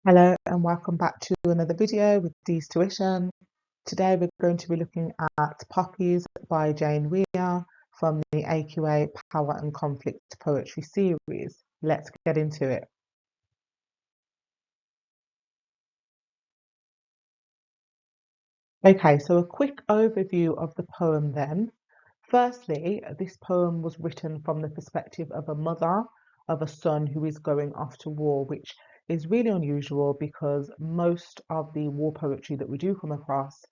Hello and welcome back to another video with dee'stuition. Today we're going to be looking at Poppies by Jane Weir from the AQA Power and Conflict Poetry series. Let's get into it. Okay, so a quick overview of the poem then. Firstly, this poem was written from the perspective of a mother of a son who is going off to war, which is really unusual because most of the war poetry that we do come across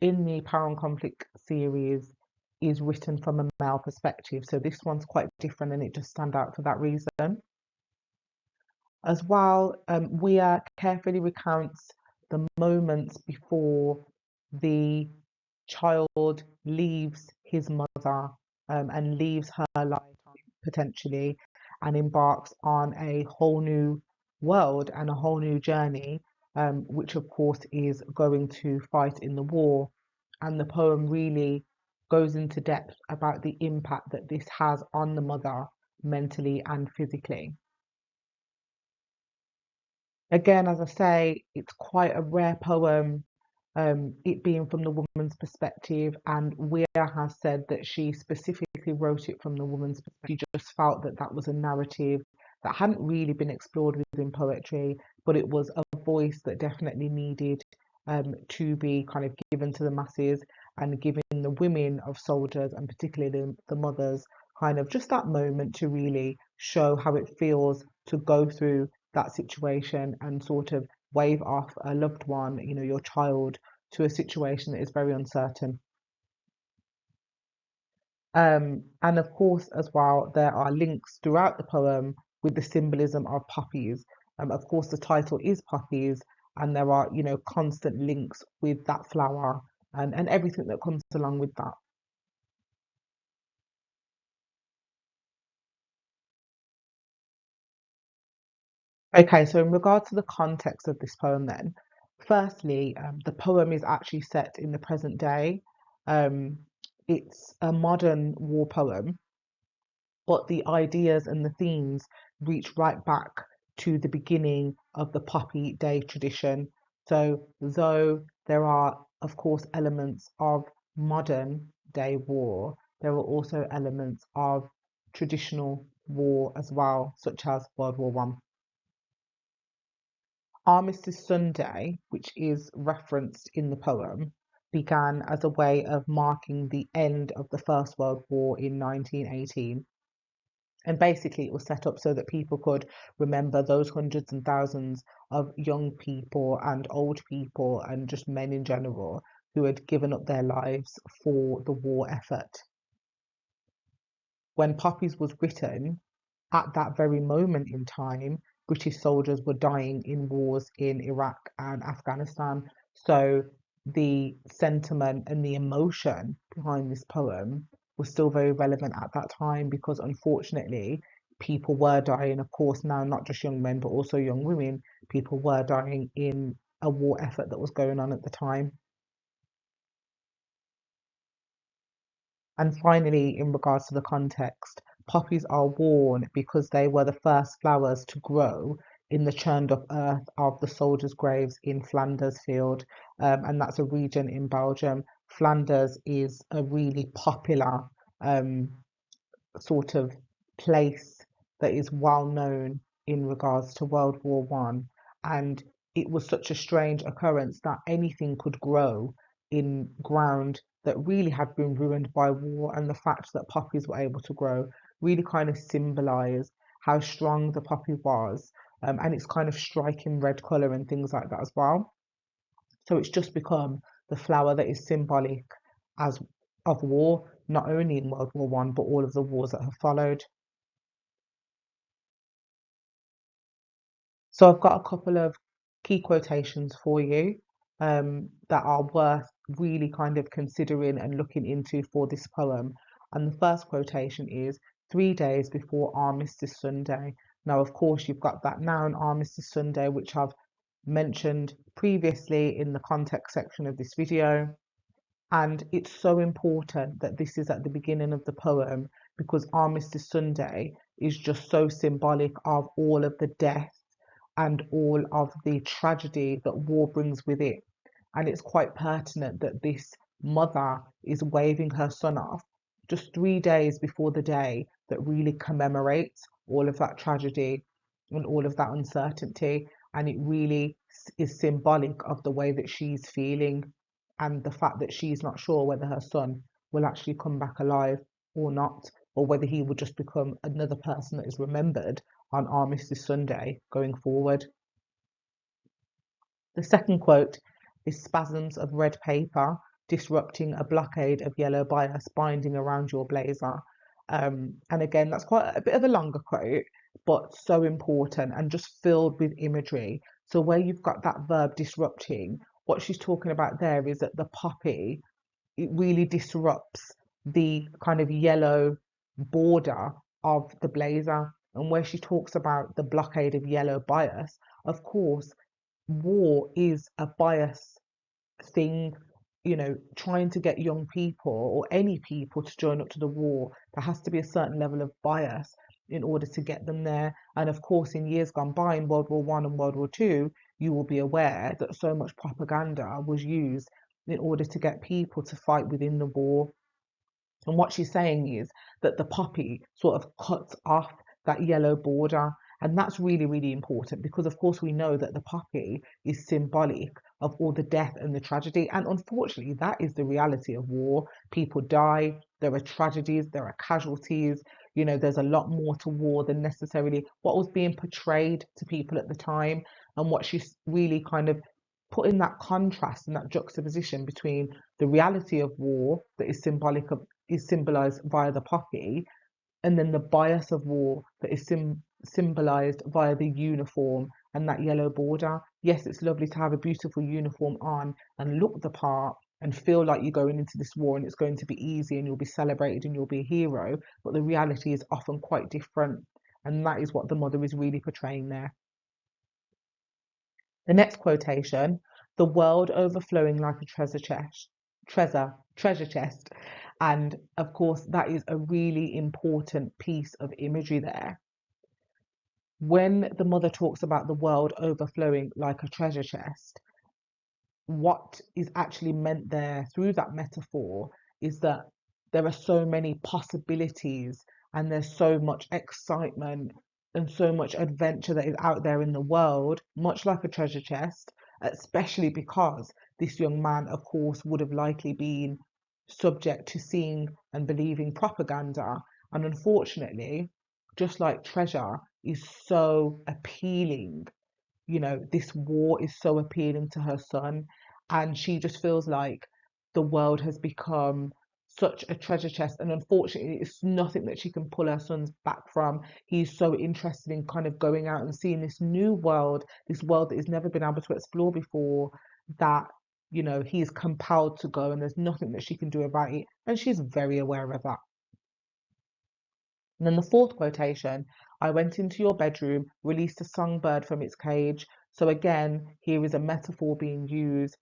in the Power and Conflict series is written from a male perspective. So this one's quite different and it just stands out for that reason. As well, Weir carefully recounts the moments before the child leaves his mother and leaves her lifetime potentially and embarks on a whole new world and a whole new journey, which of course is going to fight in the war. And the poem really goes into depth about the impact that this has on the mother mentally and physically. Again, as I say, it's quite a rare poem, it being from the woman's perspective, and Weir has said that she specifically wrote it from the woman's perspective. She just felt that that was a narrative that hadn't really been explored within poetry, but it was a voice that definitely needed to be kind of given to the masses and giving the women of soldiers and particularly the mothers kind of just that moment to really show how it feels to go through that situation and sort of wave off a loved one, your child, to a situation that is very uncertain. And of course, as well, there are links throughout the poem with the symbolism of poppies. Of course, the title is Poppies, and there are, constant links with that flower and everything that comes along with that. Okay, so in regard to the context of this poem, then, firstly, the poem is actually set in the present day. Um, it's a modern war poem, but the ideas and the themes reach right back to the beginning of the Poppy Day tradition. So, though there are, of course, elements of modern day war, there are also elements of traditional war as well, such as World War One. Armistice Sunday, which is referenced in the poem, began as a way of marking the end of the First World War in 1918. And basically, it was set up so that people could remember those hundreds and thousands of young people and old people and just men in general who had given up their lives for the war effort. When Poppies was written, at that very moment in time, British soldiers were dying in wars in Iraq and Afghanistan. So the sentiment and the emotion behind this poem was still very relevant at that time because unfortunately people were dying. Of course, now not just young men, but also young women, people were dying in a war effort that was going on at the time. And finally, in regards to the context, poppies are worn because they were the first flowers to grow in the churned up earth of the soldiers' graves in Flanders Field, and that's a region in Belgium. Flanders is a really popular um, sort of place that is well known in regards to World War One, and it was such a strange occurrence that anything could grow in ground that really had been ruined by war, and the fact that poppies were able to grow really kind of symbolized how strong the poppy was, and its kind of striking red color and things like that as well. So it's just become the flower that is symbolic as of war, not only in World War One, but all of the wars that have followed. So I've got a couple of key quotations for you that are worth really kind of considering and looking into for this poem. And the first quotation is 3 days before Armistice Sunday. Now, of course, you've got that noun Armistice Sunday, which I've mentioned previously in the context section of this video. And it's so important that this is at the beginning of the poem because Armistice Sunday is just so symbolic of all of the death and all of the tragedy that war brings with it. And it's quite pertinent that this mother is waving her son off just 3 days before the day that really commemorates all of that tragedy and all of that uncertainty. And it really is symbolic of the way that she's feeling and the fact that she's not sure whether her son will actually come back alive or not, or whether he will just become another person that is remembered on Armistice Sunday going forward. The second quote is spasms of red paper disrupting a blockade of yellow bias binding around your blazer. And again, that's quite a bit of a longer quote, but so important and just filled with imagery. So where you've got that verb disrupting, what she's talking about there is that the poppy, it really disrupts the kind of yellow border of the blazer. And where she talks about the blockade of yellow bias, of course, war is a bias thing, trying to get young people or any people to join up to the war. There has to be a certain level of bias in order to get them there. And of course, in years gone by, in World War One and World War Two, you will be aware that so much propaganda was used in order to get people to fight within the war. And what she's saying is that the poppy sort of cuts off that yellow border. And that's really, really important because, of course, we know that the poppy is symbolic of all the death and the tragedy. And unfortunately, that is the reality of war. People die, there are tragedies, there are casualties. There's a lot more to war than necessarily what was being portrayed to people at the time. And what she's really kind of put in that contrast and that juxtaposition between the reality of war that is symbolized via the poppy, and then the bias of war that is symbolized via the uniform and that yellow border. Yes, it's lovely to have a beautiful uniform on and look the part and feel like you're going into this war and it's going to be easy and you'll be celebrated and you'll be a hero, but the reality is often quite different. And that is what the mother is really portraying there. The next quotation, the world overflowing like a treasure chest. And of course, that is a really important piece of imagery there. When the mother talks about the world overflowing like a treasure chest, what is actually meant there through that metaphor is that there are so many possibilities and there's so much excitement and so much adventure that is out there in the world, much like a treasure chest, especially because this young man, of course, would have likely been subject to seeing and believing propaganda. And unfortunately, just like treasure is so appealing, this war is so appealing to her son, and she just feels like the world has become such a treasure chest. And unfortunately, it's nothing that she can pull her sons back from. He's so interested in kind of going out and seeing this new world, this world that he's never been able to explore before, that, he is compelled to go, and there's nothing that she can do about it. And she's very aware of that. And then the fourth quotation, I went into your bedroom, released a songbird from its cage. So again, here is a metaphor being used.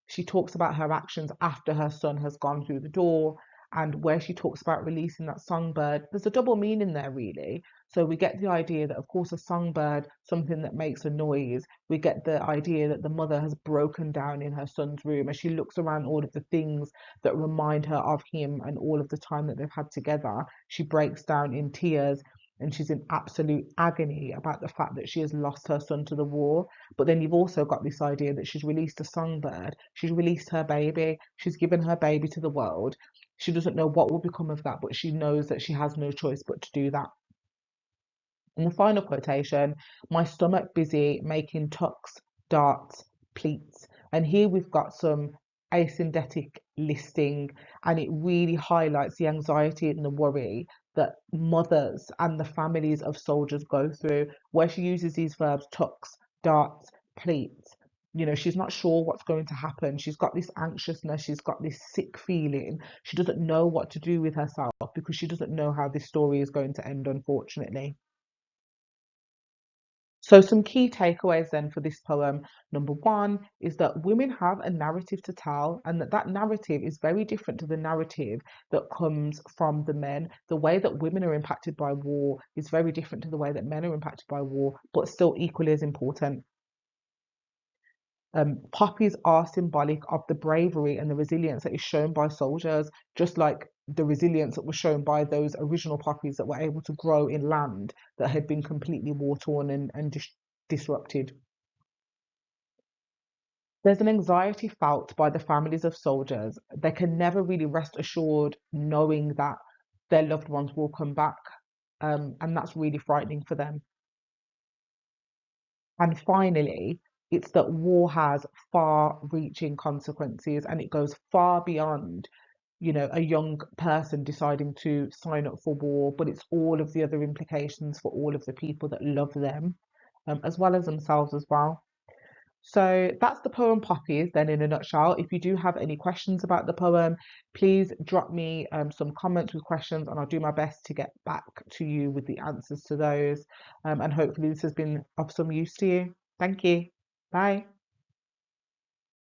She talks about her actions after her son has gone through the door, and where she talks about releasing that songbird, there's a double meaning there, really. So we get the idea that, of course, a songbird, something that makes a noise. We get the idea that the mother has broken down in her son's room as she looks around all of the things that remind her of him and all of the time that they've had together. She breaks down in tears and she's in absolute agony about the fact that she has lost her son to the war. But then you've also got this idea that she's released a songbird, she's released her baby, she's given her baby to the world. She doesn't know what will become of that, but she knows that she has no choice but to do that. In the final quotation, my stomach busy making tucks, darts, pleats. And here we've got some asyndetic listing, and it really highlights the anxiety and the worry that mothers and the families of soldiers go through, where she uses these verbs tucks, darts, pleats. She's not sure what's going to happen. She's got this anxiousness, she's got this sick feeling. She doesn't know what to do with herself because she doesn't know how this story is going to end, unfortunately. So, some key takeaways then for this poem. Number one is that women have a narrative to tell, and that narrative is very different to the narrative that comes from the men. The way that women are impacted by war is very different to the way that men are impacted by war, but still equally as important. Poppies are symbolic of the bravery and the resilience that is shown by soldiers, just like the resilience that was shown by those original poppies that were able to grow in land that had been completely war torn and disrupted. There's an anxiety felt by the families of soldiers. They can never really rest assured knowing that their loved ones will come back, and that's really frightening for them. And finally, it's that war has far-reaching consequences and it goes far beyond, a young person deciding to sign up for war, but it's all of the other implications for all of the people that love them, as well as themselves as well. So that's the poem Poppies, then in a nutshell. If you do have any questions about the poem, please drop me some comments with questions, and I'll do my best to get back to you with the answers to those. And hopefully, this has been of some use to you. Thank you. Bye.